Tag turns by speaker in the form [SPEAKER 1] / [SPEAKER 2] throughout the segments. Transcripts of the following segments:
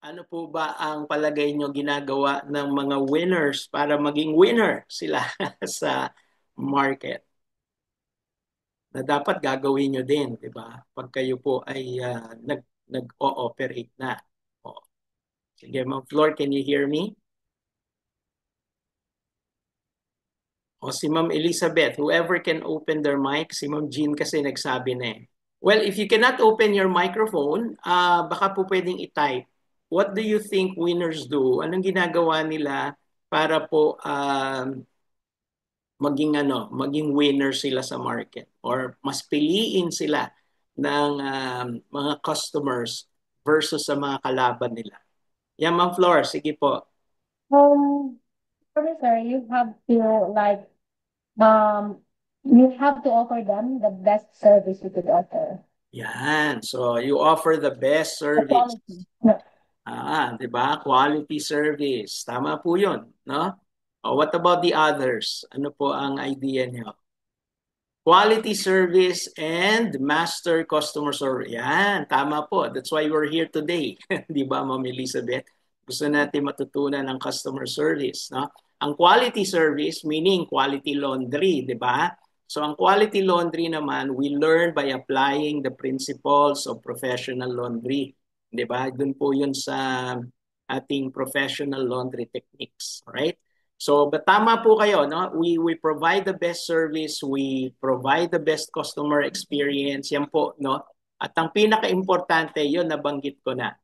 [SPEAKER 1] Ano po ba ang palagay nyo ginagawa ng mga winners para maging winner sila sa market? Na dapat gagawin nyo din, di ba? Pag kayo po ay nag-ooperate na. O, sige, Ma'am Flor, can you hear me? O si Ma'am Elizabeth, whoever can open their mic, si Ma'am Jean kasi nagsabi na eh. Well, if you cannot open your microphone, baka po pwedeng i-type. What do you think winners do? Anong ginagawa nila para po maging winner sila sa market or mas piliin sila ng mga customers versus sa mga kalaban nila. Yan, Ma'am Flor, sige po.
[SPEAKER 2] Um, for me, sir, um, you have to offer them the best service you could offer.
[SPEAKER 1] Yan. So you offer the best
[SPEAKER 2] The
[SPEAKER 1] service.
[SPEAKER 2] quality. No.
[SPEAKER 1] 'Di ba? Quality service. Tama po 'yun, no? What about the others? Ano po ang idea niyo? Quality service and master customer service. Yan, tama po. That's why we're here today. 'Di ba, Ma'am Elizabeth? Gusto natin matutunan ng customer service, no? Ang quality service meaning quality laundry, 'di ba? So ang quality laundry naman, we learn by applying the principles of professional laundry. 'Di ba? Doon po 'yun sa ating professional laundry techniques, right? So, but tama po kayo, no? We provide the best service, we provide the best customer experience. Yan po, no? At ang pinaka-importante, yun nabanggit ko na.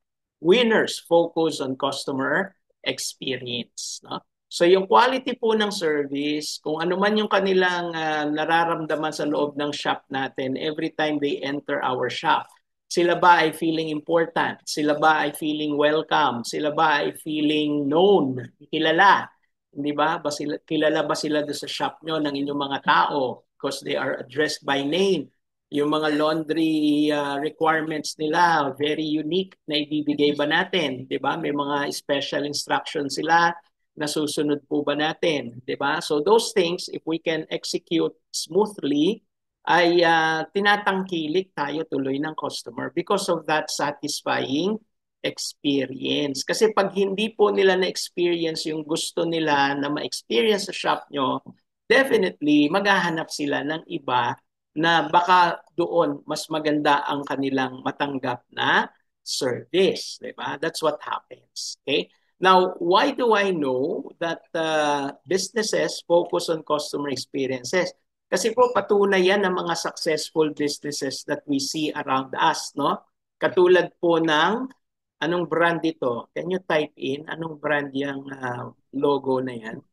[SPEAKER 1] Winners focus on customer experience, no? So, yung quality po ng service, kung ano man yung kanilang nararamdaman sa loob ng shop natin every time they enter our shop. Sila ba ay feeling important? Sila ba ay feeling welcome? Sila ba ay feeling known? Kilala? Hindi ba? Kilala ba sila doon sa shop nyo ng inyong mga tao because they are addressed by name? Yung mga laundry requirements nila, very unique na ibibigay ba natin? Di ba? May mga special instructions sila na susunod po ba natin? Di ba? So those things, if we can execute smoothly, ay tinatangkilik tayo tuloy ng customer because of that satisfying experience. Kasi pag hindi po nila na-experience yung gusto nila na ma-experience sa shop nyo, definitely maghahanap sila ng iba na baka doon mas maganda ang kanilang matanggap na service. Diba? That's what happens. Okay? Now, why do I know that businesses focus on customer experiences? Kasi po patunay yan ng mga successful businesses that we see around us, no? Katulad po ng anong brand ito? Can you type in anong brand yung logo na yan?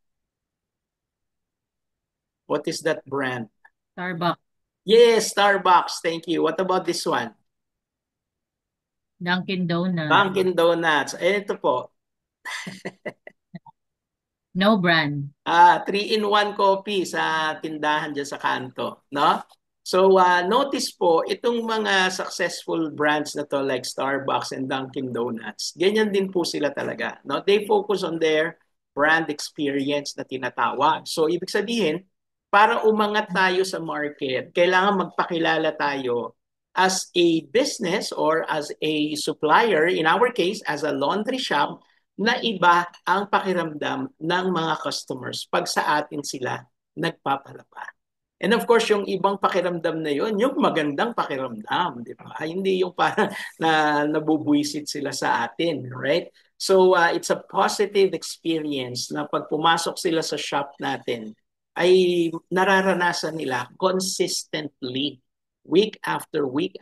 [SPEAKER 1] What is that brand?
[SPEAKER 2] Starbucks,
[SPEAKER 1] Yes, Starbucks. Thank you. What about this one?
[SPEAKER 2] Dunkin' Donuts,
[SPEAKER 1] Dunkin' Donuts. Ito po.
[SPEAKER 2] no brand.
[SPEAKER 1] 3-in-1 coffee sa tindahan dyan sa kanto. No? So, notice po, itong mga successful brands na to like Starbucks and Dunkin' Donuts, ganyan din po sila talaga. No? They focus on their brand experience na tinatawag. So, ibig sabihin, para umangat tayo sa market, kailangan magpakilala tayo as a business or as a supplier, in our case, as a laundry shop, na iba ang pakiramdam ng mga customers pag sa atin sila nagpapalapa. And of course, yung ibang pakiramdam na yon, yung magandang pakiramdam, di ba? Hindi yung parang na nabubwisit sila sa atin, right? So, it's a positive experience na pag pumasok sila sa shop natin, ay nararanasan nila consistently, week after week,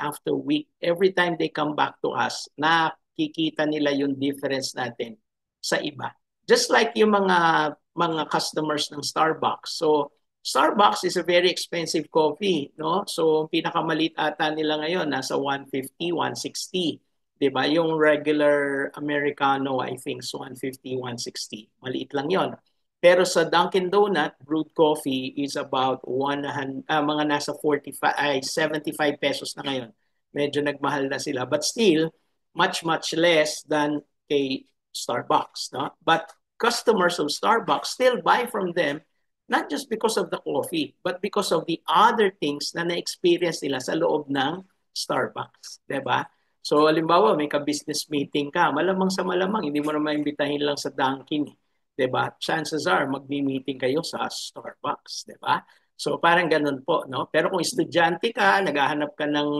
[SPEAKER 1] every time they come back to us, nakikita nila yung difference natin sa iba. Just like yung mga customers ng Starbucks. So, Starbucks is a very expensive coffee, no? So, pinakamalit ata nila ngayon nasa 150, 160. 'Di ba? Yung regular Americano, I think, is 150, 160. Maliit lang 'yon. Pero sa Dunkin' Donut, brewed coffee is about mga nasa 45 ay 75 pesos na ngayon. Medyo nagmahal na sila, but still much less than kay Starbucks, no? But customers of Starbucks still buy from them not just because of the coffee, but because of the other things na na-experience nila sa loob ng Starbucks, 'di ba? So, halimbawa, may ka-business meeting ka, malamang sa malamang, hindi mo naman imbitahin lang sa Dunkin', eh. 'Di ba? Chances are, magmi-meeting kayo sa Starbucks, 'di ba? So, parang ganun po, no? Pero kung estudyante ka, naghahanap ka ng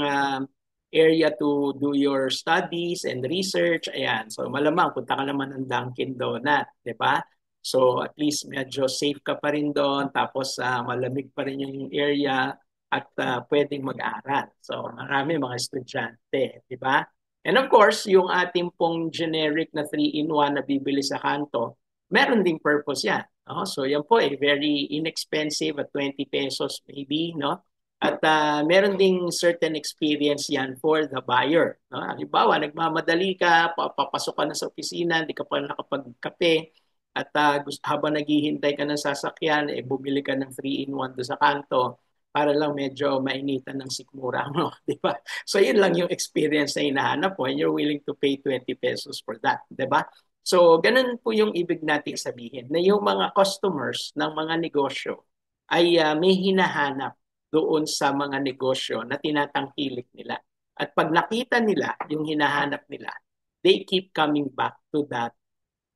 [SPEAKER 1] area to do your studies and research, ayan. So, malamang, punta ka naman ng Dunkin' Donut, 'di ba? So, at least medyo safe ka pa rin doon, tapos malamig pa rin yung area, at pwedeng mag-aral. So marami mga estudyante, di ba? And of course, yung ating pong generic na 3-in-1 na bibili sa kanto, meron ding purpose yan. No? So yan po very inexpensive at 20 pesos maybe, no? At meron ding certain experience yan for the buyer. No? Halimbawa, nagmamadali ka, papasok ka na sa opisina, hindi ka pa nakapagkape, at habang naghihintay ka ng sasakyan, bumili ka ng 3-in-1 do sa kanto para lang medyo mainitan ng sikmura mo, di ba? So yun lang yung experience na hinahanap mo and you're willing to pay 20 pesos for that, di ba? So ganun po yung ibig nating sabihin na yung mga customers ng mga negosyo ay may hinahanap doon sa mga negosyo na tinatangkilik nila. At pag nakita nila yung hinahanap nila, they keep coming back to that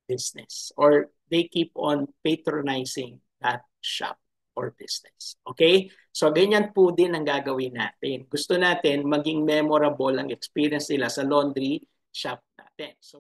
[SPEAKER 1] business or they keep on patronizing that shop or business. Okay? So, ganyan po din ang gagawin natin. Gusto natin maging memorable ang experience nila sa laundry shop natin. So,